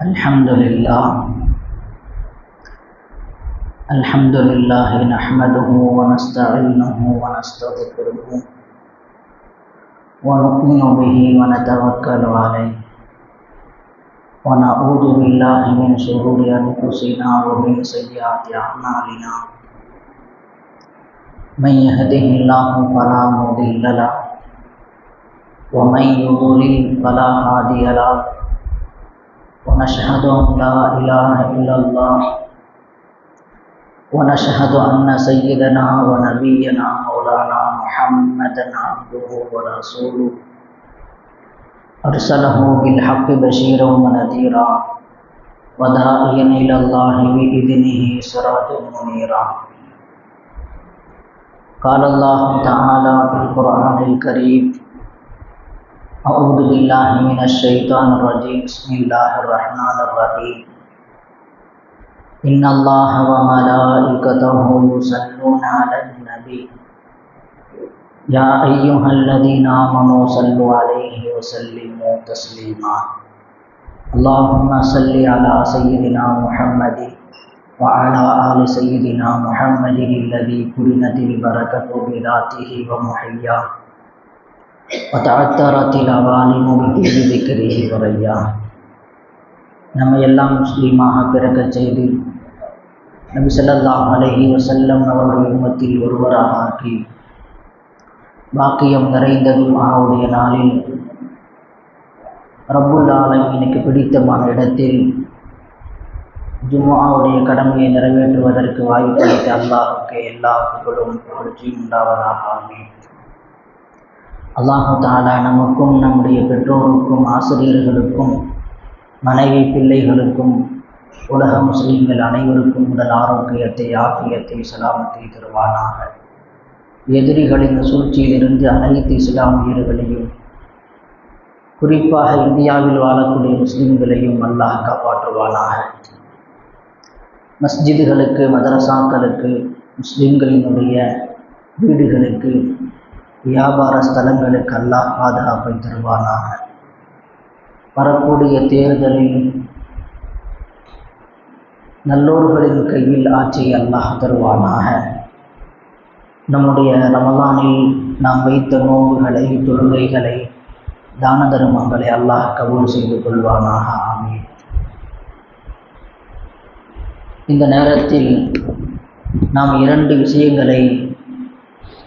الحمد لله نحمده ونستعينه ونستغفره ونؤمن به ونتوكل عليه ونعوذ بالله من شرور أنفسنا ومن سيئات أعمالنا من يهده الله فلا مضل له ومن يضلل فلا هادي له ونشهد أن لا إله إلا الله ونشهد أن سيدنا ونبينا مولانا محمدا عبده ورسوله أرسله بالحق بشيرا ونذيرا وداعيا إلى الله بإذنه سراجا منيرا. قال الله تعالى في القرآن الكريم: أعوذ بالله من الشيطان الرجيم. بسم الله الرحمن الرحيم. إن الله وملائكته يصلون على النبي يا أيها الذين آمنوا صلوا عليه وسلموا تسليما. اللهم صل على سيدنا محمد وعلى آل سيدنا محمد الذي قرنت البركة بذاته ومحياه وتعثرت العوالم بذكره ورياه. நம்மை எல்லாம் முஸ்லீமாக பிறக்கச் செய்து நபி ஸல்லல்லாஹு அலைஹி வஸல்லம் அவருடைய உம்மத்தில் ஒருவராக ஆக்கி பாக்கியம் நிறைந்த ஜும்ஆவுடைய நாளில் ரப்புல் ஆலமீனுக்கு பிடித்தமான இடத்தில் ஜும்ஆவுடைய கடமையை நிறைவேற்றுவதற்கு வாய்ப்பளித்த அல்லாஹ்வுக்கு எல்லா புகழும் புகழ்ச்சியும் உண்டாவதாக. ஆமீன். அல்லாஹ் தஆலா நமக்கும் நம்முடைய பெற்றோருக்கும் ஆசிரியர்களுக்கும் மனைவி பிள்ளைகளுக்கும் உலக முஸ்லீம்கள் அனைவருக்கும் உடல் ஆரோக்கியத்தை ஆஃபியத்தை சலாமத்தை தருவானாக. எதிரிகளின் சூழ்ச்சியிலிருந்து அனைத்து இஸ்லாமியர்களையும் குறிப்பாக இந்தியாவில் வாழக்கூடிய முஸ்லீம்களையும் அல்லாஹ் காப்பாற்றுவானாக. மஸ்ஜிதுகளுக்கு மதரசாக்களுக்கு முஸ்லீம்களினுடைய வீடுகளுக்கு வியாபார ஸ்தலங்களுக்கு அல்லாஹ் பாதுகாப்பை தருவானாக. வரக்கூடிய தேர்தலில் நல்லோர்களின் கையில் ஆட்சியை அல்லாஹ் தருவானாக. நம்முடைய ரமலானில் நாம் வைத்த நோன்புகளை தொழுகைகளை தான தர்மங்களை அல்லாஹ் கபூல் செய்து கொள்வானாக. ஆமீன். இந்த நேரத்தில் நாம் இரண்டு விஷயங்களை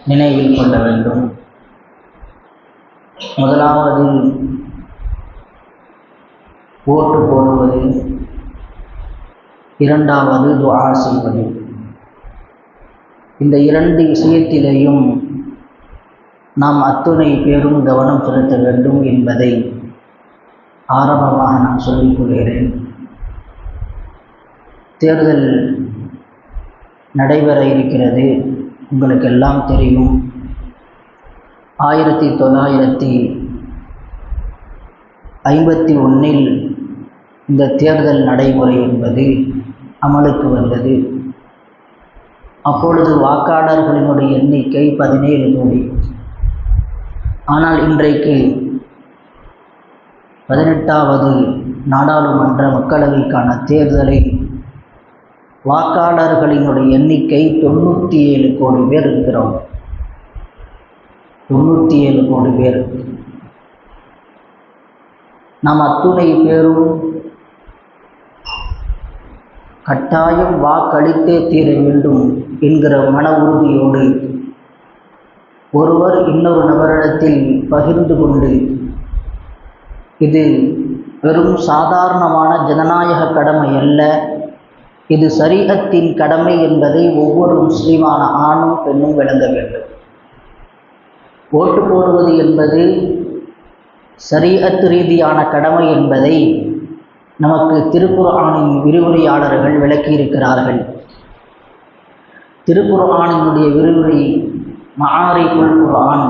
நினைவில் கொள்ள வேண்டும். முதலாவது ஓட்டு போடுவது, இரண்டாவது துஆ செய்வது. இந்த இரண்டு விஷயத்திலேயும் நாம் அத்துணை பேரும் கவனம் செலுத்த வேண்டும் என்பதை ஆரம்பமாக நான் சொல்லிக் கொள்கிறேன். தேர்தல் நடைபெற இருக்கிறது. உங்களுக்கெல்லாம் தெரியும், 1951 இந்த தேர்தல் நடைமுறை என்பது அமலுக்கு வந்தது. அப்பொழுது வாக்காளர்களினுடைய எண்ணிக்கை 17 கோடி. ஆனால் இன்றைக்கு 18வது நாடாளுமன்ற மக்களவைக்கான தேர்தலை வாக்காளர்களினுடைய எண்ணிக்கை 97 கோடி பேர் இருக்கிறோம். 97 கோடி பேர். நாம் அத்துணை பேரும் கட்டாயம் வாக்களித்தே தீர வேண்டும் என்கிற மன உறுதியோடு ஒருவர் இன்னொரு நபரிடத்தில் பகிர்ந்து கொண்டு, இது வெறும் சாதாரணமான ஜனநாயக கடமை அல்ல, இது ஷரீஅத்தின் கடமை என்பதை ஒவ்வொரு முஸ்லிமான ஆணும் பெண்ணும் விளங்க வேண்டும். ஓட்டு போடுவது என்பது ஷரீஅத் ரீதியான கடமை என்பதை நமக்கு திருக்குர்ஆனின் விரிவுரையாளர்கள் விளக்கியிருக்கிறார்கள். திருக்குர்ஆனினுடைய விரிவுரை மஆரிஃபுல் குர்ஆன்,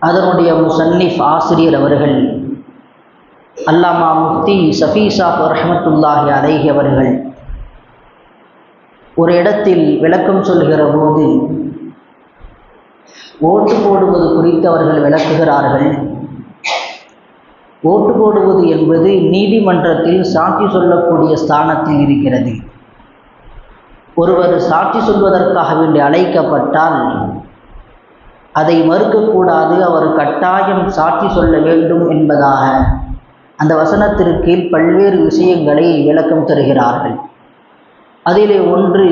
அதனுடைய முஸன்னிஃப் ஆசிரியர் அவர்கள் அல்லாமா முஃப்தி ஷஃபீ ஸாப் ரஹ்மத்துல்லாஹி அலைஹி அவர்கள் ஒரு இடத்தில் விளக்கம் சொல்கிற போது ஓட்டு போடுவது குறித்து அவர்கள் விளக்குகிறார்கள். ஓட்டு போடுவது என்பது நீதிமன்றத்தில் சாட்சி சொல்லக்கூடிய ஸ்தானத்தில் இருக்கிறது. ஒருவர் சாட்சி சொல்வதற்காக வேண்டி அழைக்கப்பட்டால் அதை மறுக்கக்கூடாது, அவர் கட்டாயம் சாட்சி சொல்ல வேண்டும் என்பதாக அந்த வசனத்திற்கு பல்வேறு விஷயங்களை விளக்கம் தருகிறார்கள். அதிலே ஒன்று,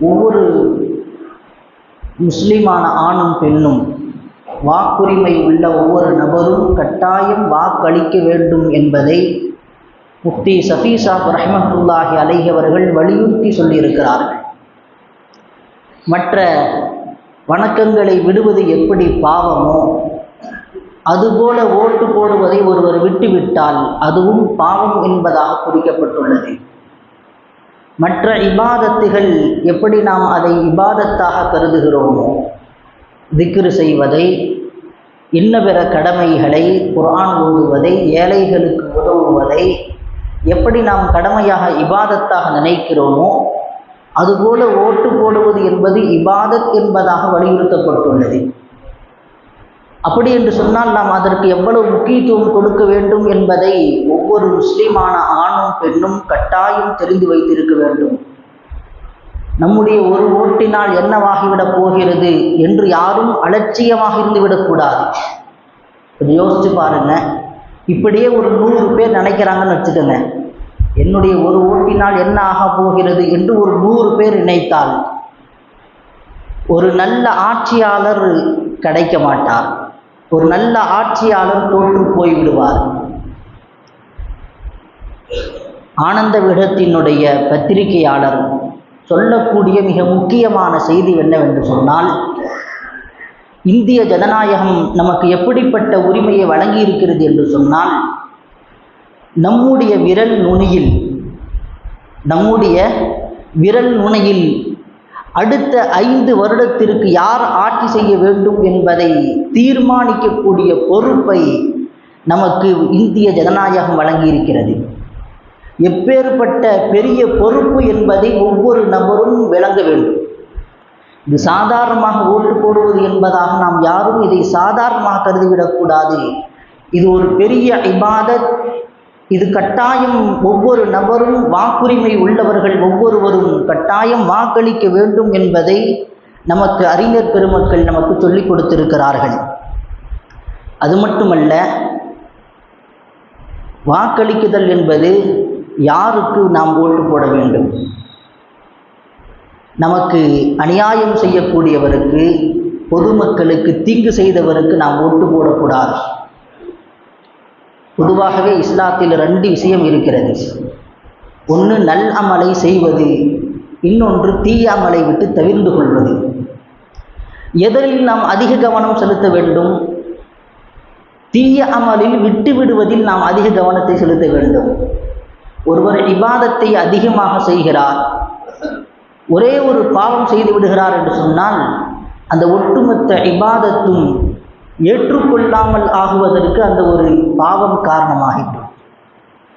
ஒவ்வொரு முஸ்லிமான ஆணும் பெண்ணும் வாக்குரிமை உள்ள ஒவ்வொரு நபரும் கட்டாயம் வாக்களிக்க வேண்டும் என்பதை முஃப்தி ஷஃபீ சாப் ரஹ்மத்துல்லாஹி அலைஹி அவர்கள் வலியுறுத்தி சொல்லியிருக்கிறார்கள். மற்ற வணக்கங்களை விடுவது எப்படி பாவமோ அதுபோல ஓட்டு போடுவதை ஒருவர் விட்டுவிட்டால் அதுவும் பாவம் என்பதாக குறிக்கப்பட்டுள்ளது. மற்ற இபாதத்துகள் எப்படி நாம் அதை இபாதத்தாக கருதுகிறோமோ, திக்ரு செய்வதை, இன்ன பிற கடமைகளை, குர்ஆன் ஓதுவதை, ஏழைகளுக்கு உதவுவதை எப்படி நாம் கடமையாக இபாதத்தாக நினைக்கிறோமோ அதுபோல ஓட்டு போடுவது என்பது இபாதத் என்பதாக வலியுறுத்தப்பட்டுள்ளது. அப்படி என்று சொன்னால் நாம் அதற்கு எவ்வளவு முக்கியத்துவம் கொடுக்க வேண்டும் என்பதை ஒவ்வொரு முஸ்லிமான ஆணும் பெண்ணும் கட்டாயம் தெரிந்து வைத்திருக்க வேண்டும். நம்முடைய ஒரு ஓட்டினால் என்னவாகிவிடப் போகிறது என்று யாரும் அலட்சியமாக இருந்துவிடக்கூடாது. யோசிச்சு பாருங்க, இப்படியே ஒரு 100 பேர் நினைக்கிறாங்கன்னு வச்சுக்கோங்க, என்னுடைய ஒரு ஓட்டினால் என்ன ஆக போகிறது என்று ஒரு 100 பேர் நினைத்தால் ஒரு நல்ல ஆட்சியாளர் கிடைக்க மாட்டார், ஒரு நல்ல ஆட்சியாளர் தோற்று போய்விடுவார். ஆனந்த விகடத்தினுடைய பத்திரிகையாளர் சொல்லக்கூடிய மிக முக்கியமான செய்தி என்னவென்று சொன்னால், இந்திய ஜனநாயகம் நமக்கு எப்படிப்பட்ட உரிமையை வழங்கி இருக்கிறது என்று சொன்னால், நம்முடைய விரல் நுனியில் அடுத்த 5 வருடத்திற்கு யார் ஆட்சி செய்ய வேண்டும் என்பதை தீர்மானிக்கக்கூடிய பொறுப்பை நமக்கு இந்திய ஜனநாயகம் வழங்கி இருக்கிறது. எப்பேற்பட்ட பெரிய பொறுப்பு என்பதை ஒவ்வொரு நபரும் விளங்க வேண்டும். இது சாதாரணமாக ஓட்டு போடுவது என்பதாக நாம் யாரும் இதை சாதாரணமாக கருதிவிடக்கூடாது. இது ஒரு பெரிய இபாதத். இது கட்டாயம் ஒவ்வொரு நபரும், வாக்குரிமை உள்ளவர்கள் ஒவ்வொருவரும் கட்டாயம் வாக்களிக்க வேண்டும் என்பதை நமக்கு அறிஞர் பெருமக்கள் நமக்கு சொல்லிக் கொடுத்திருக்கிறார்கள். அது மட்டுமல்ல, வாக்களிக்குதல் என்பது யாருக்கு நாம் ஓட்டு போட வேண்டும்? நமக்கு அநியாயம் செய்யக்கூடியவருக்கு, பொதுமக்களுக்கு தீங்கு செய்தவருக்கு நாம் ஓட்டு போடக்கூடாது. பொதுவாகவே இஸ்லாத்தில் 2 விஷயம் இருக்கிறது. ஒன்று நல் அமலை செய்வது, இன்னொன்று தீய அமலை விட்டு தவிர்ந்து கொள்வது. எதில் நாம் அதிக கவனம் செலுத்த வேண்டும்? தீய அமலில் விட்டு விடுவதில் நாம் அதிக கவனத்தை செலுத்த வேண்டும். ஒருவர் இபாதத்தை அதிகமாக செய்கிறார், ஒரே ஒரு பாவம் செய்து விடுகிறார் என்று சொன்னால் அந்த ஒட்டுமொத்த இபாதத்தும் ஏற்றுக்கொள்ளாமல் ஆகுவதற்கு அந்த ஒரு பாவம் காரணமாகிடும்.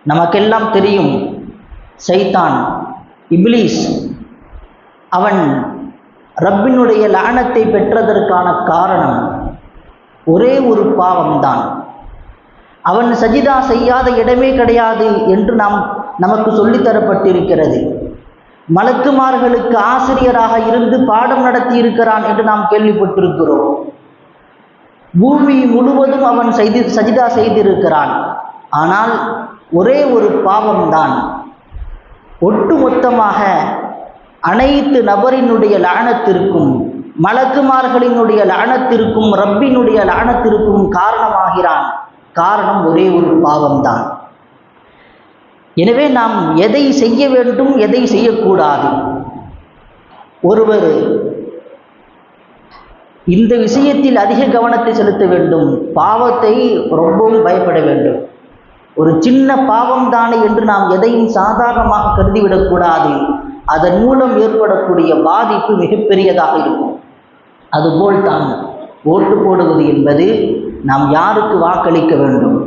நமக்கெல்லாம் தெரியும், சைத்தான், இப்லீஸ், அவன் ரப்பினுடைய லானத்தை பெற்றதற்கான காரணம் ஒரே ஒரு பாவம்தான். அவன் சஜிதா செய்யாத இடமே கிடையாது என்று நமக்கு சொல்லித்தரப்பட்டிருக்கிறது. மலக்குமார்களுக்கு ஆசிரியராக இருந்து பாடம் நடத்தி இருக்கிறான் என்று நாம் கேள்விப்பட்டிருக்கிறோம். பூமி முழுவதும் அவன் சஜிதா செய்திருக்கிறான். ஆனால் ஒரே ஒரு பாவம்தான் ஒட்டுமொத்தமாக அனைத்து நபரினுடைய லானத்திற்கும், மலக்குமார்களினுடைய லானத்திற்கும், ரப்பினுடைய லானத்திற்கும் காரணமாகிறான். காரணம் ஒரே ஒரு பாவம்தான். எனவே நாம் எதை செய்ய வேண்டும், எதை செய்யக்கூடாது, ஒருவர் இந்த விஷயத்தில் அதிக கவனத்தை செலுத்த வேண்டும். பாவத்தை ரொம்பவும் பயப்பட வேண்டும். ஒரு சின்ன பாவம் தானே என்று நாம் எதையும் சாதாரணமாக கருதிவிடக்கூடாது. அதன் மூலம் ஏற்படக்கூடிய பாதிப்பு மிகப்பெரியதாக இருக்கும். அதுபோல் தான் ஓட்டு போடுவது என்பது, நாம் யாருக்கு வாக்களிக்க வேண்டும்,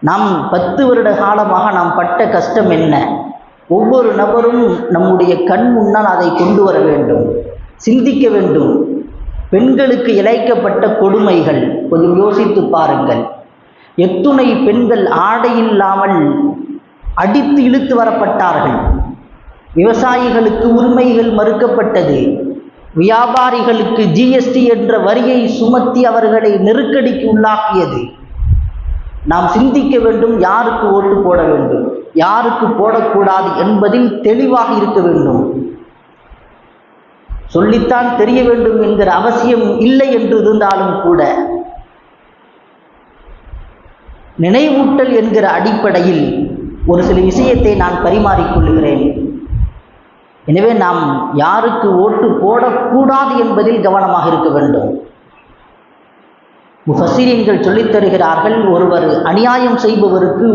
நாம் 10 வருட காலமாக நாம் பட்ட கஷ்டம் என்ன, ஒவ்வொரு நபரும் நம்முடைய கண் முன்னால் அதை கொண்டு வர வேண்டும், சிந்திக்க வேண்டும். பெண்களுக்கு இழைக்கப்பட்ட கொடுமைகள் கொஞ்சம் யோசித்து பாருங்கள். எத்துணை பெண்கள் ஆடை இல்லாமல் அடித்து இழுத்து வரப்பட்டார்கள். விவசாயிகளுக்கு உரிமைகள் மறுக்கப்பட்டது. வியாபாரிகளுக்கு ஜிஎஸ்டி என்ற வரியை சுமத்தி அவர்களை நெருக்கடிக்கு உள்ளாக்கியது. நாம் சிந்திக்க வேண்டும், யாருக்கு ஓட்டு போட வேண்டும், யாருக்கு போடக்கூடாது என்பதில் தெளிவாக இருக்க வேண்டும். சொல்லித்தான் தெரிய வேண்டும் என்கிற அவசியம் இல்லை என்று இருந்தாலும் கூட நினைவூட்டல் என்கிற அடிப்படையில் ஒரு சில விஷயத்தை நான் பரிமாறிக்கொள்கிறேன். எனவே நாம் யாருக்கு ஓட்டு போடக்கூடாது என்பதில் கவனமாக இருக்க வேண்டும். முஃபஸ்ஸிரீன்கள் சொல்லித் தருகிறார்கள், ஒருவர் அநியாயம் செய்பவருக்கு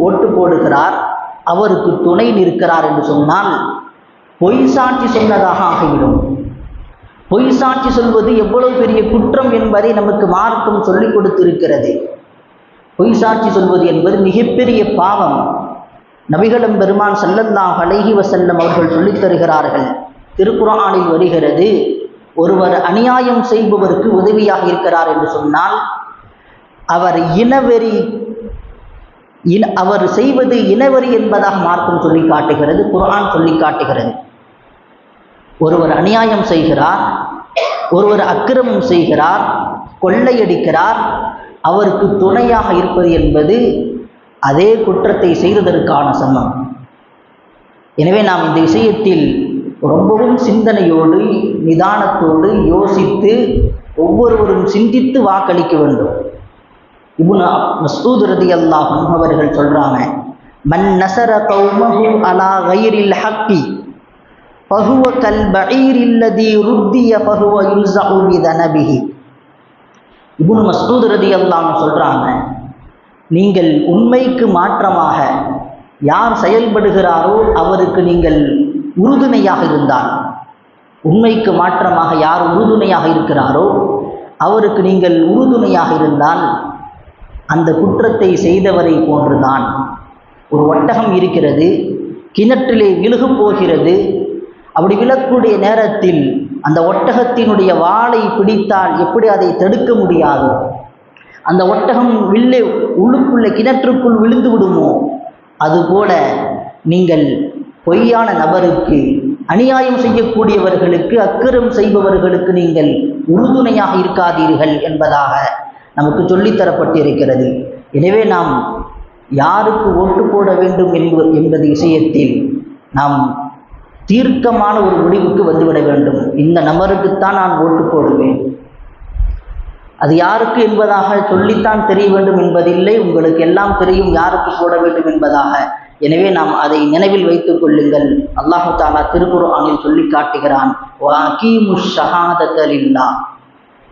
ஓட்டு போடுகிறார், அவருக்கு துணை நிற்கிறார் என்று சொன்னால் பொய் சாட்சி சொன்னதாக ஆகிவிடும். பொய் சாட்சி சொல்வது எவ்வளவு பெரிய குற்றம் என்பதை நமக்கு மார்க்கம் சொல்லிக் கொடுத்திருக்கிறது. பொய் சாட்சி சொல்வது என்பது மிகப்பெரிய பாவம். நபிகளும் பெருமான் ஸல்லல்லாஹு அலைஹி வஸல்லம் அவர்கள் சொல்லித் தருகிறார்கள், திருக்குர்ஆனில் வருகிறது, ஒருவர் அநியாயம் செய்பவருக்கு உதவியாக இருக்கிறார் என்று சொன்னால் அவர் அவர் செய்வது இனவெறி என்பதாக மார்க்கம் சொல்லி காட்டுகிறது, குர்ஆன் சொல்லி காட்டுகிறது. ஒருவர் அநியாயம் செய்கிறார், ஒருவர் அக்கிரமம் செய்கிறார், கொள்ளையடிக்கிறார், அவருக்கு துணையாக இருப்பது என்பது அதே குற்றத்தை செய்ததற்கான சமம். எனவே நாம் இந்த விஷயத்தில் ரொம்பவும் சிந்தனையோடு நிதானத்தோடு யோசித்து ஒவ்வொருவரும் சிந்தித்து வாக்களிக்க வேண்டும். இப்னு மஸ்ஊத் ரலியல்லாஹு அன்ஹு அவர்கள் சொல்றாங்க, மன் நஸர கௌமஹு அலா கைரில் ஹக்கி ஃபஹுவ கல் பஈரில் லதி ருத்திய ஃபஹுவ யுல்ஸஉ பிதனபிஹி. இப்னு மஸ்ஊத் ரலியல்லாஹு அன்ஹு சொல்றாங்க, நீங்கள் உண்மைக்கு மாற்றமாக யார் செயல்படுகிறாரோ அவருக்கு நீங்கள் உறுதுணையாக இருந்தால், உண்மைக்கு மாற்றமாக யார் உறுதுணையாக இருக்கிறாரோ அவருக்கு நீங்கள் உறுதுணையாக இருந்தால் அந்த குற்றத்தை செய்தவரை போன்றுதான். ஒரு ஒட்டகம் இருக்கிறது, கிணற்றிலே விழுகு போகிறது. அப்படி விழக்கூடிய நேரத்தில் அந்த ஒட்டகத்தினுடைய வாலை பிடித்தால் எப்படி அதை தடுக்க முடியாது? அந்த ஒட்டகம் உள்ளுக்குள்ள கிணற்றுக்குள் விழுந்து விடுமோ? அதுபோல நீங்கள் பொய்யான நபருக்கு, அநியாயம் செய்யக்கூடியவர்களுக்கு, அக்கிரம் செய்பவர்களுக்கு நீங்கள் உறுதுணையாக இருக்காதீர்கள் என்பதாக நமக்கு சொல்லித்தரப்பட்டிருக்கிறது. எனவே நாம் யாருக்கு ஓட்டு போட வேண்டும் என்பது விஷயத்தில் நாம் தீர்க்கமான ஒரு முடிவுக்கு வந்துவிட வேண்டும். இந்த நபருக்குத்தான் நான் ஓட்டு போடுவேன். அது யாருக்கு என்பதாக சொல்லித்தான் தெரிய வேண்டும் என்பதில்லை, உங்களுக்கு எல்லாம் தெரியும் யாருக்கு போட வேண்டும் என்பதாக. எனவே நாம் அதை நினைவில் வைத்துக் கொள்ளுங்கள். அல்லாஹு தஆலா திருக்குர்ஆனில் சொல்லி காட்டுகிறான், வஅகீமுஷ் ஷஹாதத லில்லாஹ்,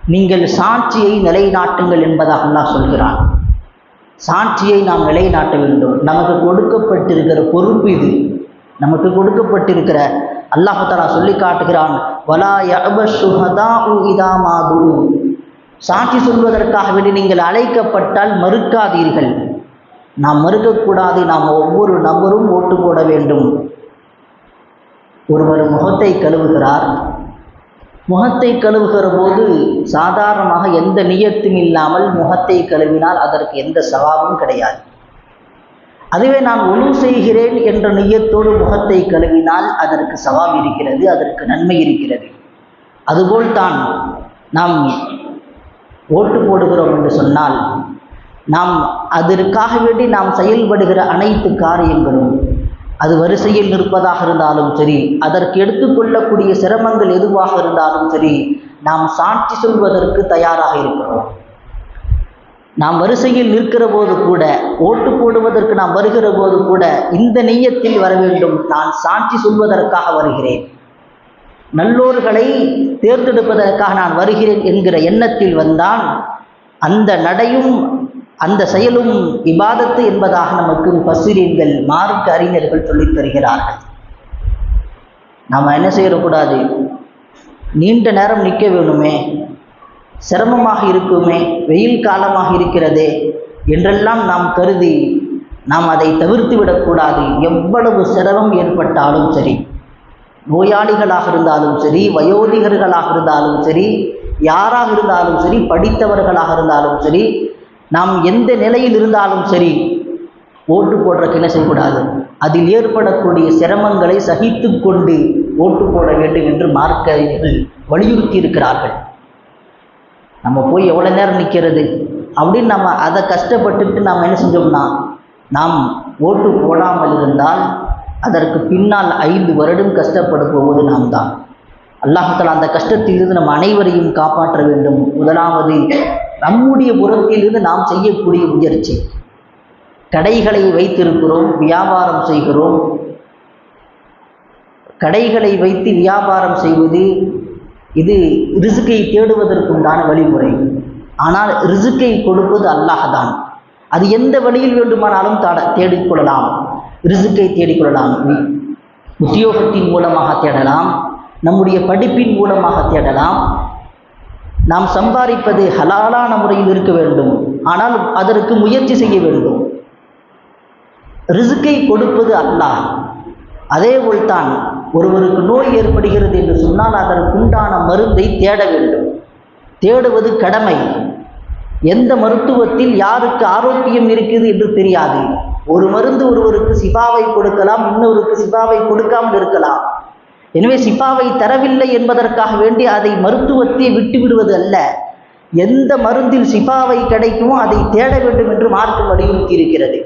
நீங்கள் சாட்சியை நிலைநாட்டுங்கள் என்பதாக அல்லாஹ் சொல்கிறான். சாட்சியை நாம் நிலைநாட்ட வேண்டும். நமக்கு கொடுக்கப்பட்டிருக்கிற பொறுப்பு இது. நமக்கு கொடுக்கப்பட்டிருக்கிற அல்லாஹு தஆலா சொல்லி காட்டுகிறான், வலா யஅபஷ் ஷுஹதாஉ இதா மா துஉ, சாட்சி சொல்வதற்காக வேண்டி நீங்கள் அழைக்கப்பட்டால் மறுக்காதீர்கள். நாம் மறுக்கக்கூடாது. நாம் ஒவ்வொரு நபரும் ஓட்டு போட வேண்டும். ஒருவர் முகத்தை கழுவுகிறார். முகத்தை கழுவுகிற போது சாதாரணமாக எந்த நியத்தும் இல்லாமல் முகத்தை கழுவினால் அதற்கு எந்த சவாபும் கிடையாது. அதுவே நான் ஒழு செய்கிறேன் என்ற நியத்தோடு முகத்தை கழுவினால் அதற்கு சவாப் இருக்கிறது, அதற்கு நன்மை இருக்கிறது. அதுபோல் தான் நாம் ஓட்டு போடுகிறோம் என்று சொன்னால் நாம் அதற்காக வேண்டி நாம் செயல்படுகிற அனைத்து காரியங்களும், அது வரிசையில் நிற்பதாக இருந்தாலும் சரி, அதற்கு எடுத்துக்கொள்ளக்கூடிய சிரமங்கள் எதுவாக இருந்தாலும் சரி, நாம் சாட்சி சொல்வதற்கு தயாராக இருக்கிறோம். நாம் வரிசையில் நிற்கிற போது கூட, ஓட்டு போடுவதற்கு நாம் வருகிற போது கூட இந்த நியத்தில் வர வேண்டும், நான் சாட்சி சொல்வதற்காக வருகிறேன், நல்லோர்களை தேர்ந்தெடுப்பதற்காக நான் வருகிறேன் என்கிற எண்ணத்தில் வந்தால் அந்த நடையும் அந்த செயலும் இபாதத்து என்பதாக நமக்கு முஃபஸ்ஸிரீன்கள், மார்க்க அறிஞர்கள் சொல்லித் தருகிறார்கள். நாம் என்ன செய்யக்கூடாது? நீண்ட நேரம் நிற்க வேணுமே, சிரமமாக இருக்குமே, வெயில் காலமாக இருக்கிறதே என்றெல்லாம் நாம் கருதி நாம் அதை தவிர்த்து விடக்கூடாது. எவ்வளவு சிரமம் ஏற்பட்டாலும் சரி, நோயாளிகளாக இருந்தாலும் சரி, வயோதிகர்களாக இருந்தாலும் சரி, யாராக இருந்தாலும் சரி, படித்தவர்களாக இருந்தாலும் சரி, நாம் எந்த நிலையில் இருந்தாலும் சரி ஓட்டு போடுறதுக்கு என்ன செய்யக்கூடாது, அதில் ஏற்படக்கூடிய சிரமங்களை சகித்து கொண்டு ஓட்டு போட வேண்டும் என்று மார்க்கறிஞர்கள் வலியுறுத்தி இருக்கிறார்கள். நம்ம போய் எவ்வளோ நேரம் நிற்கிறது அப்படின்னு நம்ம அதை கஷ்டப்பட்டுட்டு நாம் என்ன செஞ்சோம்னா, நாம் ஓட்டு போடாமல் இருந்தால் அதற்கு பின்னால் 5 வருடம் கஷ்டப்பட போவது நாம் தான். அல்லாஹ் தஆலா அந்த கஷ்டத்திலிருந்து நம் அனைவரையும் காப்பாற்ற வேண்டும். முதலாவது, நம்முடைய புறத்திலிருந்து நாம் செய்யக்கூடிய முயற்சி. கடைகளை வைத்திருக்கிறோம், வியாபாரம் செய்கிறோம். கடைகளை வைத்து வியாபாரம் செய்வது இது ரிசுக்கை தேடுவதற்குண்டான வழிமுறை. ஆனால் ரிசுக்கை கொடுப்பது அல்லாஹ் தான். அது எந்த வழியில் வேண்டுமானாலும் தேடிக்கொள்ளலாம். ரிசுக்கை தேடிக்கொள்ளலாம், உத்தியோகத்தின் மூலமாக தேடலாம், நம்முடைய படிப்பின் மூலமாக தேடலாம். நாம் சம்பாதிப்பது ஹலாலான முறையில் இருக்க வேண்டும், ஆனால் அதற்கு முயற்சி செய்ய வேண்டும். ரிசுக்கை கொடுப்பது அல்லாஹ். அதேபோல்தான் ஒருவருக்கு நோய் ஏற்படுகிறது என்று சொன்னால் அதற்குண்டான மருந்தை தேட வேண்டும். தேடுவது கடமை. எந்த மருத்துவத்தில் யாருக்கு ஆரோக்கியம் இருக்குது என்று தெரியாது. ஒரு மருந்து ஒருவருக்கு சிபாவை கொடுக்கலாம், இன்னொருக்கு சிபாவை கொடுக்காமல் இருக்கலாம். எனவே சிபாவை தரவில்லை என்பதற்காக வேண்டி அதை மருத்துவத்தை விட்டுவிடுவது அல்ல. எந்த மருந்தில் சிபாவை கிடைக்குமோ அதை தேட வேண்டும் என்று மார்க்கம் வலியுறுத்தி இருக்கிறது.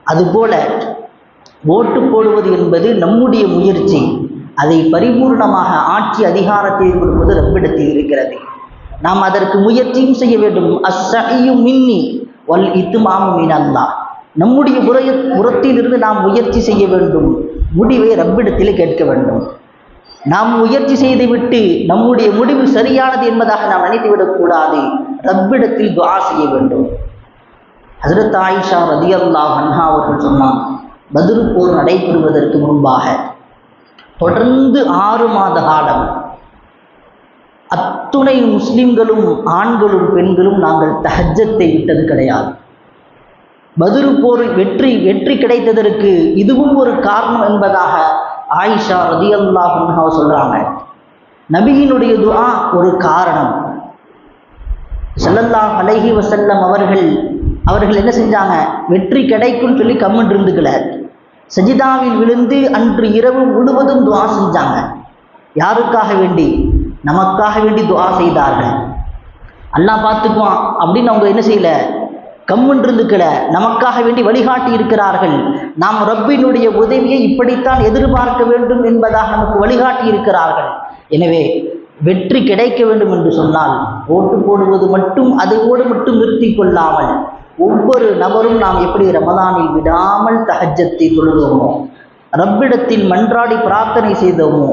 அதுபோல ஓட்டு போடுவது என்பது நம்முடைய முயற்சி. அதை பரிபூர்ணமாக ஆட்சி அதிகாரத்தை கொடுப்பது ரப்பிடத்தில் இருக்கிறது. நாம் அதற்கு முயற்சியும் செய்ய வேண்டும். அஸ்ஸஇயு மின்னி வல் இத்மாமு மினல்லாஹ். நம்முடைய புறத்திலிருந்து நாம் முயற்சி செய்ய வேண்டும், முடிவை ரப்பிடத்தில் கேட்க வேண்டும். நாம் முயற்சி செய்துவிட்டு நம்முடைய முடிவு சரியானது என்பதாக நாம் நினைத்துவிடக்கூடாது. ரப்பிடத்தில் துஆ செய்ய வேண்டும். ஹஜ்ரத் ஆயிஷா ரலியல்லாஹு அன்ஹா அவர்கள் சொன்னார், பத்ரு போர் நடைபெறுவதற்கு முன்பாக தொடர்ந்து 6 மாத காலம் அத்துணை முஸ்லிம்களும் ஆண்களும் பெண்களும் நாங்கள் தஹஜ்ஜத்தை விட்டது கிடையாது. பத்ரு போர் வெற்றி கிடைத்ததற்கு இதுவும் ஒரு காரணம் என்பதாக ஆயிஷா ரலியல்லாஹு அன்ஹா சொல்றாங்க. நபியினுடைய துஆ ஒரு காரணம். ஸல்லல்லாஹு அலைஹி வஸல்லம் அவர்கள் என்ன செஞ்சாங்க, வெற்றி கிடைக்கும்னு சொல்லி கம்முன்னு இருந்துக்கல. சஜிதாவில் விழுந்து அன்று இரவு முழுவதும் துஆ செஞ்சாங்க. யாருக்காக வேண்டி? நமக்காக வேண்டி துஆ செய்தார்கள். அல்லாஹ் பார்த்துக்குவான் அப்படின்னு அவங்க என்ன செய்யல, கம்முன்னு இருந்துக்கல. நமக்காக வேண்டி வழிகாட்டி இருக்கிறார்கள். நாம் ரப்பினுடைய உதவியை இப்படித்தான் எதிர்பார்க்க வேண்டும் என்பதாக நமக்கு வழிகாட்டி இருக்கிறார்கள். எனவே வெற்றி கிடைக்க வேண்டும் என்று சொன்னால் ஓட்டு போடுவது மட்டும் அதோடு மட்டும் நிறுத்தி கொள்ளாமல் ஒவ்வொரு நபரும் நாம் எப்படி ரமதானில் விடாமல் தஹஜ்ஜத்தை தொழுதோமோ, ரப்பிடத்தில் மன்றாடி பிரார்த்தனை செய்தோமோ,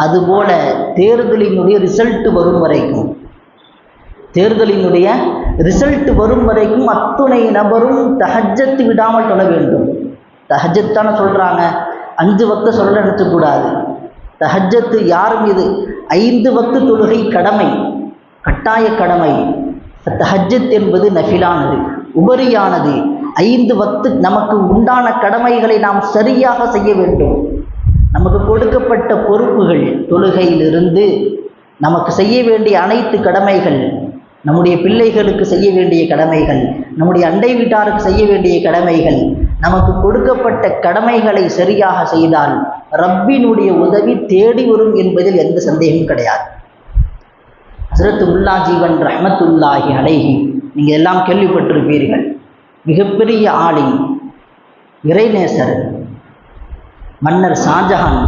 அதுபோல தேர்தலினுடைய ரிசல்ட் வரும் வரைக்கும் அத்துணை நபரும் தஹஜ்ஜத்து விடாமல் தொழ வேண்டும். தஹஜ்ஜத்தான சொல்கிறாங்க, 5 வக்த சொல்ல நினைச்சக்கூடாது. தஹஜ்ஜத்து யார் மீது? 5 வக்து தொழுகை கடமை, கட்டாய கடமை. தஹஜ்ஜத் என்பது நஃபிலானது, உபரியானது. 5 வக்து நமக்கு உண்டான கடமைகளை நாம் சரியாக செய்ய வேண்டும். நமக்கு கொடுக்கப்பட்ட பொறுப்புகள், தொழுகையிலிருந்து நமக்கு செய்ய வேண்டிய அனைத்து கடமைகள், நம்முடைய பிள்ளைகளுக்கு செய்ய வேண்டிய கடமைகள், நம்முடைய அண்டை வீட்டாருக்கு செய்ய வேண்டிய கடமைகள், நமக்கு கொடுக்கப்பட்ட கடமைகளை சரியாக செய்தால் ரப்பினுடைய உதவி தேடி வரும் என்பதில் எந்த சந்தேகமும் கிடையாது. ஹஸ்ரத் முல்லா ஜீவன் ரஹ்மத்துல்லாஹி அலைஹி நீங்கள் எல்லாம் கேள்விப்பட்டிருப்பீர்கள். மிகப்பெரிய ஆலிம், இறைநேசர், மன்னர் ஷாஜஹான்.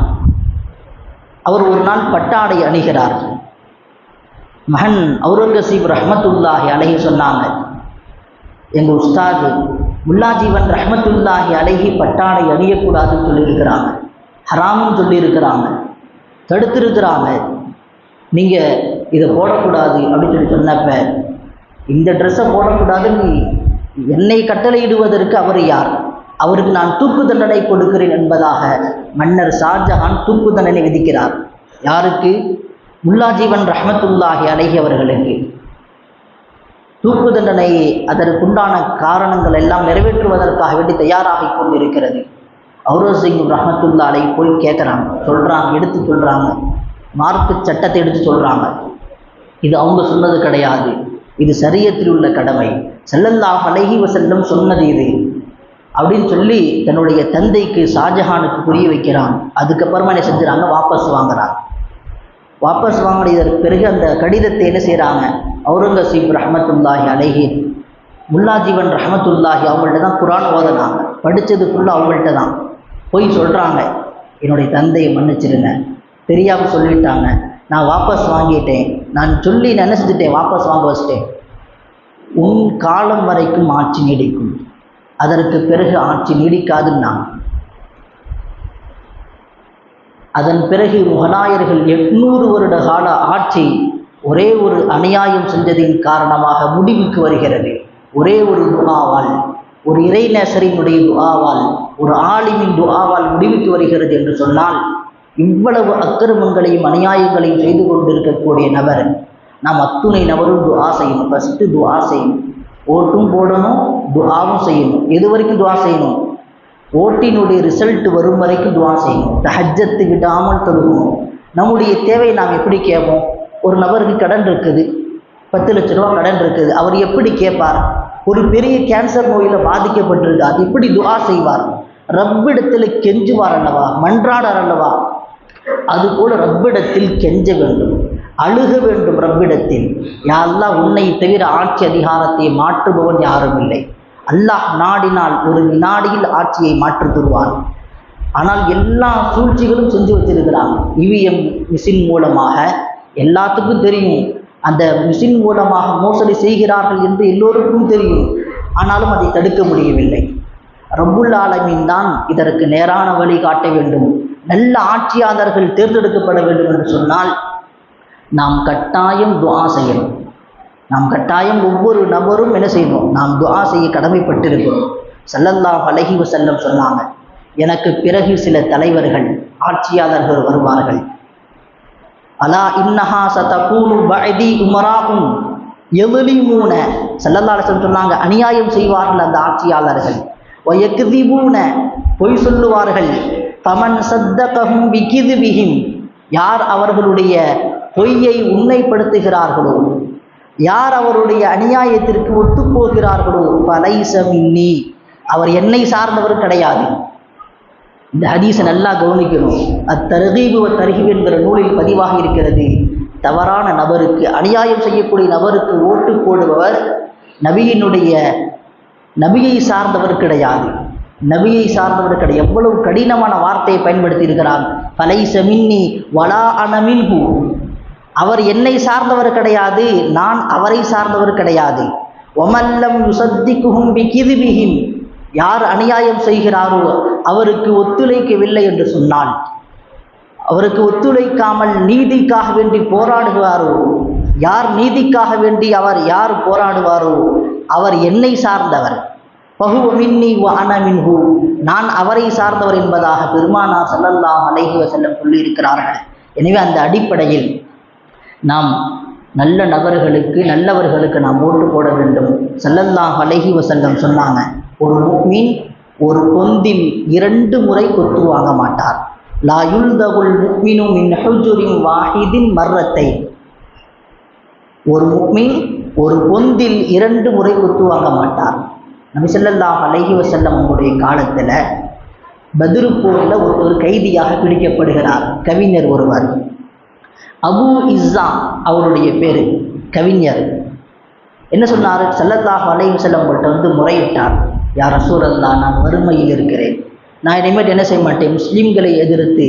அவர் ஒரு நாள் பட்டாடை அணிகிறார். மகன் அவுரங்கசீப் ரஹ்மத்துல்லாஹி அலைஹி சொன்னாங்க, எங்கள் உஸ்தாது முல்லா ஜீவன் ரஹ்மத்துல்லாஹி அலைஹி பட்டாடை அணியக்கூடாதுன்னு சொல்லியிருக்கிறாங்க, ஹராமுன்னு சொல்லியிருக்கிறாங்க, தடுத்திருக்கிறாங்க. நீங்கள் இதை போடக்கூடாது அப்படின்னு சொன்னப்ப, இந்த ட்ரெஸ்ஸை போடக்கூடாதுன்னு என்னை கட்டளையிடுவதற்கு அவர் யார்? அவருக்கு நான் தூக்கு தண்டனை கொடுக்கிறேன் என்பதாக மன்னர் ஷாஜஹான் தூக்கு தண்டனை விதிக்கிறார். யாருக்கு? முல்லா ஜீவன் ரஹ்மத்துல்லாஹி அலைஹி அவர்களுக்கு. தூக்கு தண்டனை அதற்குண்டான காரணங்கள் எல்லாம் நிறைவேற்றுவதற்காக வேண்டி தயாராகி கொண்டிருக்கிறது. அவுரங்கசீப் ரஹ்மத்துல்லாஹி அலைஹி போய் கேட்குறாங்க, எடுத்து சொல்கிறாங்க, மார்க்கு சட்டத்தை எடுத்து சொல்கிறாங்க, இது அவங்க சொன்னது கிடையாது, இது ஷரியத்தில் உள்ள கடமை, ஸல்லல்லாஹு அலைஹி வஸல்லம் சொன்னது இது அப்படின்னு சொல்லி தன்னுடைய தந்தைக்கு ஷாஜஹானுக்கு புரிய வைக்கிறான். அதுக்கப்புறமா என்ன செஞ்சுறாங்க, வாபஸ் வாங்குறாங்க. வாபஸ் வாங்கினதற்கு பிறகு அந்த கடிதத்தை என்ன செய்கிறாங்க, அவுரங்கசீப் ரஹ்மத்துல்லாஹி அலைஹி, முல்லாஜீவன் ரஹ்மத்துல்லாஹி அவங்கள்ட்ட தான் குர்ஆன் ஓதுனாங்க, படித்தது ஃபுல்லாக அவங்கள்ட்ட தான். போய் சொல்கிறாங்க, என்னுடைய தந்தையை மன்னிச்சிருங்க, தெரியாமல் சொல்லிட்டாங்க, நான் வாபஸ் வாங்கிட்டேன், நான் சொல்லி என்ன செஞ்சுட்டேன், வாபஸ் வாங்க வச்சிட்டேன். உன் காலம் வரைக்கும் ஆட்சி நீடிக்கும், அதற்கு பிறகு ஆட்சி நீடிக்காதுன்னா. அதன் பிறகு முகலாயர்கள் 800 வருட கால ஆட்சி ஒரே ஒரு அநியாயம் செஞ்சதின் காரணமாக முடிவுக்கு வருகிறது. ஒரே ஒரு துஆவால், ஒரு இறைநேசரினுடைய துஆவால், ஒரு ஆலிமின் துஆவால் முடிவுக்கு வருகிறது என்று சொன்னால், இவ்வளவு அக்கிரமங்களையும் அநியாயங்களையும் செய்து கொண்டிருக்கக்கூடிய நபர், நாம் அத்துணை நபரும் துஆ செய்யணும். ஃபஸ்ட்டு துஆ செய்யணும், ஓட்டும் போடணும், துஆவும் செய்யணும். எது வரைக்கும் துஆ செய்யணும், ஓட்டினுடைய ரிசல்ட் வரும் வரைக்கும் துஆ செய்யணும். தஹஜ்ஜத்து விடாமல் தொழுகணும். நம்முடைய தேவையை நாம் எப்படி கேட்போம், ஒரு நபருக்கு கடன் இருக்குது, 10 லட்ச ரூபா கடன் இருக்குது, அவர் எப்படி கேட்பார்? ஒரு பெரிய கேன்சர் நோயில் பாதிக்கப்பட்டிருக்கார், எப்படி துஆ செய்வார்? ரப்பிடத்தில் கெஞ்சுவார் அல்லவா, மன்றாடார் அல்லவா? அதுபோல ரப்பிடத்தில் கெஞ்ச வேண்டும், அழுக வேண்டும் ரப்பிடத்தில். யா அல்லாஹ், உன்னை தவிர ஆட்சி அதிகாரத்தை மாற்றுபவன் யாரும் இல்லை. அல்லாஹ் நாடினால் ஒரு வினாடியில் ஆட்சியை மாற்றி தருவான். ஆனால் எல்லா சூழ்ச்சிகளும் செஞ்சு வச்சிருக்கிறாங்க. இவிஎம் மிஷின் மூலமாக எல்லாத்துக்கும் தெரியும், அந்த மிஷின் மூலமாக மோசடி செய்கிறார்கள் என்று எல்லோருக்கும் தெரியும். ஆனாலும் அதை தடுக்க முடியவில்லை. ரப்புல் ஆலமீன் தான் இதற்கு நேரான வழி காட்ட வேண்டும். நல்ல ஆட்சியாளர்கள் தேர்ந்தெடுக்கப்பட வேண்டும் என்று சொன்னால் நாம் கட்டாயம் துஆ செய்யணும். நாம் கட்டாயம் ஒவ்வொரு நபரும் என்ன செய்யணும், நாம் துஆ செய்ய கடமைப்பட்டிருக்கிறோம். ஸல்லல்லாஹு அலைஹி வஸல்லம் சொன்னாங்க, எனக்கு பிறகு சில தலைவர்கள், ஆட்சியாளர்கள் வருவார்கள். அலா இன்னஹா சதகூனு பஅதி உமராஉன் யظலிமூன, ஸல்லல்லாஹு அலைஹி வஸல்லம் சொன்னாங்க, அநியாயம் செய்வார்கள் அந்த ஆட்சியாளர்கள். வயக்திபூன, பொய் சொல்லுவார்கள். ஃபமன் சத்தகஹும் பிகிذபிஹிம், யார் அவர்களுடைய பொய்யை உண்மைப்படுத்துகிறார்களோ, யார் அவருடைய அநியாயத்திற்கு ஒத்துப்போகிறார்களோ, ஃபலைஸ மின்னி, அவர் என்னை சார்ந்தவர் கிடையாது. இந்த ஹதீஸை நல்லா கவனிக்கணும். அத்தர்கீபு வ தர்ஹீப் என்கிற நூலில் பதிவாக இருக்கிறது. தவறான நபருக்கு, அநியாயம் செய்யக்கூடிய நபருக்கு ஓட்டு போடுபவர் நபியை சார்ந்தவர் கிடையாது. நபியை சார்ந்தவர் கிடையாது. எவ்வளவு கடினமான வார்த்தையை பயன்படுத்தி இருக்கிறார். ஃபலைஸ மின்னி வலா அன மின்ஹு, அவர் என்னை சார்ந்தவர் கிடையாது, நான் அவரை சார்ந்தவர் கிடையாது. ஒமல்லம் யுசத்திகுஹும் பிகிذபிஹிம், யார் அநியாயம் செய்கிறாரோ அவருக்கு ஒத்துழைக்கவில்லை என்று சொன்னால், அவருக்கு ஒத்துழைக்காமல் நீதிக்காக வேண்டி போராடுவாரோ, யார் நீதிக்காக வேண்டி யார் போராடுவாரோ அவர் என்னை சார்ந்தவர். ஃபஹுவ மின்னி வ அன மின்ஹு, நான் அவரை சார்ந்தவர் என்பதாக பெருமானார் ஸல்லல்லாஹு அலைஹி வஸல்லம் சொல்லியிருக்கிறார்கள். எனவே அந்த அடிப்படையில் நாம் நல்ல நபர்களுக்கு, நல்லவர்களுக்கு நாம் ஓட்டு போட வேண்டும். ஸல்லல்லாஹு அலைஹி வஸல்லம் சொன்னாங்க, ஒரு முஃமின் ஒரு பொந்தில் 2 முறை கொத்து வாங்க மாட்டார். லா யுல்தகுல் முஃமினு மின் ஹுஜுரின் வாஹிதின் மர்ரத்தை, ஒரு முஃமின் ஒரு பொந்தில் 2 முறை கொத்து வாங்க மாட்டார். நபி ஸல்லல்லாஹு அலைஹி வஸல்லம் அவருடைய காலத்தில் பத்ரு போரில் ஒரு கைதியாக பிடிக்கப்படுகிறார். கவிஞர் ஒருவர், அபு இஸ்ஸா அவருடைய பேர், கவிஞர். என்ன சொன்னார், ஸல்லல்லாஹு அலைஹி வஸல்லம் அவங்கள்ட்ட வந்து முறையிட்டார், யா ரசூலல்லாஹ், நான் வறுமையில் இருக்கிறேன், நான் இனிமேல் என்ன செய்ய மாட்டேன், முஸ்லீம்களை எதிர்த்து,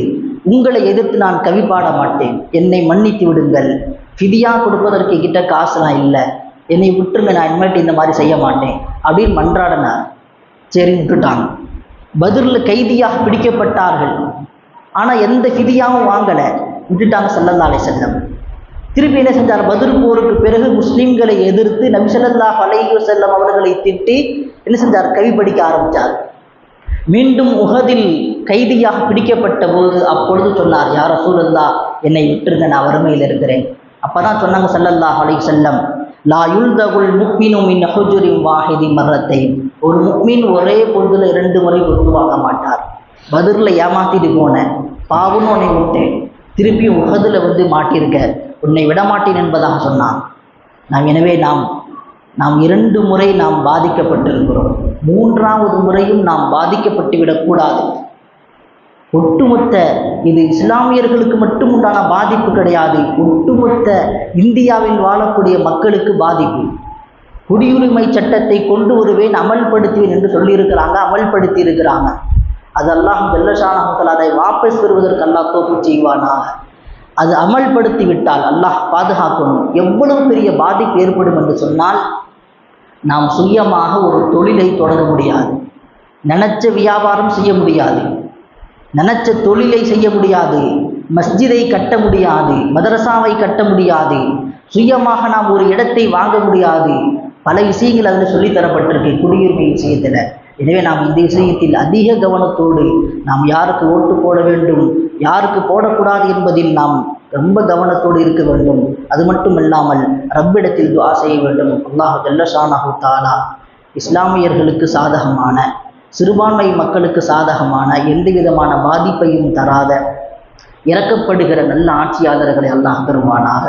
உங்களை எதிர்த்து நான் கவி பாட மாட்டேன், என்னை மன்னித்து விடுங்கள், ஃபிதியா கொடுப்பதற்கு கிட்ட காசுலாம் இல்லை, என்னை விட்டுருங்க, நான் இனிமேட்டு இந்த மாதிரி செய்ய மாட்டேன் அப்படின்னு மன்றாடினார். சரி, விட்டுட்டாங்க. பத்ரில் கைதியாக பிடிக்கப்பட்டார்கள். ஆனால் எந்த ஃபிதியாவும் வாங்கலை, விட்டுட்டாங்க ஸல்லல்லாஹு அலைஹி வஸல்லம். திருப்பி என்ன செஞ்சார், பத்ரு போருக்கு பிறகு முஸ்லீம்களை எதிர்த்து நபி ஸல்லல்லாஹு அலைஹி வஸல்லம் அவர்களை திட்டி என்ன செஞ்சார், கவி படிக்க ஆரம்பித்தார். மீண்டும் உஹதில் கைதியாக பிடிக்கப்பட்ட போது அப்பொழுது சொன்னார், யா ரசூலல்லாஹ், என்னை விட்டுருங்க, நான் வறுமையில் இருக்கிறேன். அப்போ தான் சொன்னாங்க ஸல்லல்லாஹு அலைஹி வஸல்லம், லா யுல்தகுல் முஃமினு மின் ஹுஜுரின் வாஹிதி மர்ரத்தை, ஒரு முஃமின் ஒரே பொழுதுல 2 முறை கொத்து வாங்க மாட்டார். பத்ரில் ஏமாத்திட்டு போனேன், பாவம்னு உன்னை விட்டேன், திருப்பியும் உஹதில் வந்து மாட்டியிருக்க, உன்னை விடமாட்டேன் என்பதாக சொன்னான். எனவே நாம் 2 முறை நாம் பாதிக்கப்பட்டிருக்கிறோம். 3வது முறையும் நாம் பாதிக்கப்பட்டு விடக்கூடாது. ஒட்டுமொத்த இது இஸ்லாமியர்களுக்கு மட்டும் உண்டான பாதிப்பு கிடையாது, ஒட்டுமொத்த இந்தியாவில் வாழக்கூடிய மக்களுக்கு பாதிப்பு. குடியுரிமை சட்டத்தை கொண்டு வருவேன், அமல்படுத்துவேன் என்று சொல்லியிருக்கிறாங்க, அமல்படுத்தி இருக்கிறாங்க. அது அல்லாஹ் ஜல்ல ஷானஹு அதை வாபஸ் பெறுவதற்கு அல்லாஹ் தௌஃபீக் செய்வானாக. அது அமல்படுத்தி விட்டால் அல்லாஹ் பாதுகாக்கணும். எவ்வளவு பெரிய பாதிப்பு ஏற்படும் என்று சொன்னால், நாம் சுயமாக ஒரு தொழிலை தொடர முடியாது, நினைச்ச வியாபாரம் செய்ய முடியாது, நினைச்ச தொழிலை செய்ய முடியாது, மஸ்ஜிதை கட்ட முடியாது, மதரசாவை கட்ட முடியாது, சுயமாக நாம் ஒரு இடத்தை வாங்க முடியாது. பல விஷயங்கள் அதில் சொல்லித்தரப்பட்டிருக்கு குடியுரிமை விஷயத்தில். எனவே நாம் இந்த விஷயத்தில் அதிக கவனத்தோடு நாம் யாருக்கு ஓட்டு போட வேண்டும், யாருக்கு போடக்கூடாது என்பதில் நாம் ரொம்ப கவனத்தோடு இருக்க வேண்டும். அது மட்டுமல்லாமல் ரப்பிடத்தில் துஆ செய்ய வேண்டும். அல்லாஹ் ஜல்ல ஷானஹு தஆலா இஸ்லாமியர்களுக்கு சாதகமான, சிறுபான்மை மக்களுக்கு சாதகமான, எந்த விதமான பாதிப்பையும் தராத இறக்கப்படுகிற நல்ல ஆட்சியாளர்களை அல்லாஹ் தருவானாக.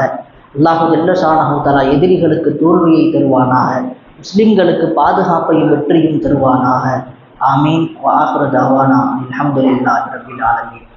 அல்லாஹ் ஜல்ல ஷானஹு தஆலா எதிரிகளுக்கு தோல்வியை தருவானாக, முஸ்லிம்களுக்கு பாதுகாப்பையும் வெற்றியும் தருவானாக. ஆமீன். வ ஆகிரு தஅவானா அல்ஹம்துலில்லாஹி ரப்பில் ஆலமீன்.